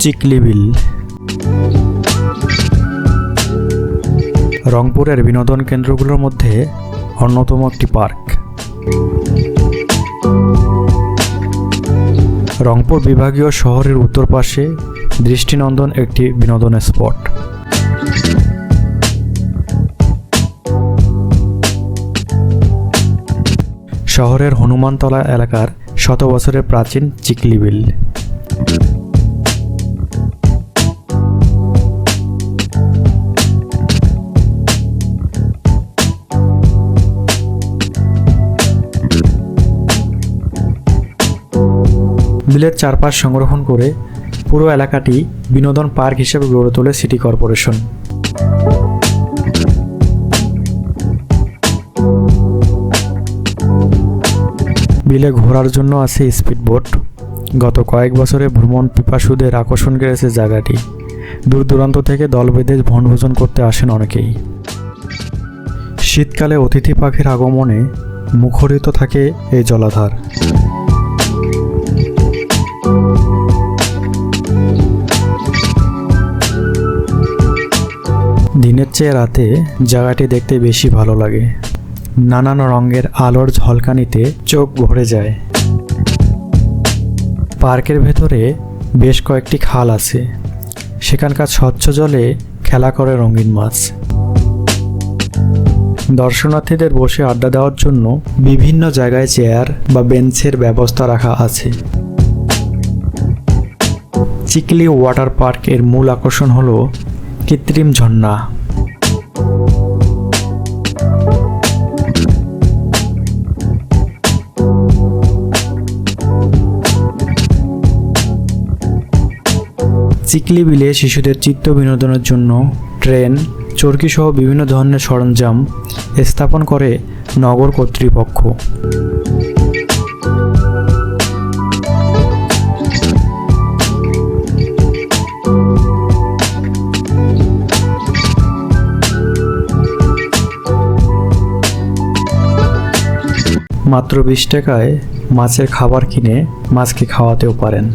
চিকলি বিল রংপুরের বিনোদন কেন্দ্রগুলোর মধ্যে অন্যতম একটি পার্ক। রংপুর বিভাগীয় শহরের উত্তর পাশে দৃষ্টিনন্দন একটি বিনোদন স্পট। শহরের হনুমানতলা এলাকার শত বছরের প্রাচীন চিকলি বিল। বিলের চারপাশ সংরক্ষণ করে পুরো এলাকাটি বিনোদন পার্ক হিসেবে গড়ে তোলে সিটি কর্পোরেশন। বিলে ঘোরার জন্য আছে স্পিডবোট। গত কয়েক বছরে ভ্রমণ পিপাসুদের আকর্ষণ কেড়েছে জায়গাটি। দূর দূরান্ত থেকে দল বেঁধে বনভোজন করতে আসেন অনেকেই। শীতকালে অতিথি পাখির আগমনে মুখরিত থাকে এই জলাধার। দিনের চেয়ে রাতে জায়গাটি দেখতে বেশি ভালো লাগে। নানান রঙের আলোর ঝলকানিতে চোখ ভরে যায়। পার্কের ভেতরে বেশ কয়েকটি খাল আছে। সেখানকার স্বচ্ছ জলে খেলা করে রঙিন মাছ। দর্শনার্থীদের বসে আড্ডা দেওয়ার জন্য বিভিন্ন জায়গায় চেয়ার বা বেঞ্চের ব্যবস্থা রাখা আছে। চিকলি ওয়াটার পার্ক এর মূল আকর্ষণ হলো কৃত্রিম ঝর্ণা। চিকলি বিলে শিশুদের চিত্ত বিনোদনের জন্য ট্রেন, চরকি সহ বিভিন্ন ধরনের সরঞ্জাম স্থাপন করে নগর কর্তৃপক্ষ। মাত্র 20 টাকায় মাছের খাবার কিনে মাছকে খাওয়াতেও পারেন।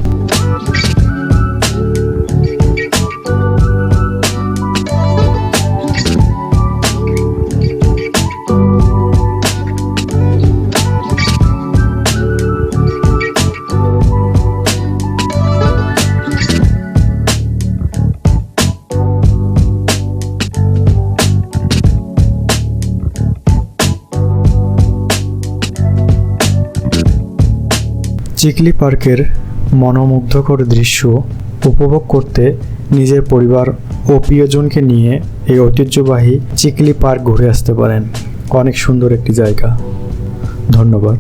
চিকলি পার্কের মনোমুগ্ধকর দৃশ্য উপভোগ করতে নিজের পরিবার ও প্রিয়জনকে নিয়ে এই ঐতিহ্যবাহী চিকলি পার্ক ঘুরে আসতে পারেন। অনেক সুন্দর একটি জায়গা। ধন্যবাদ।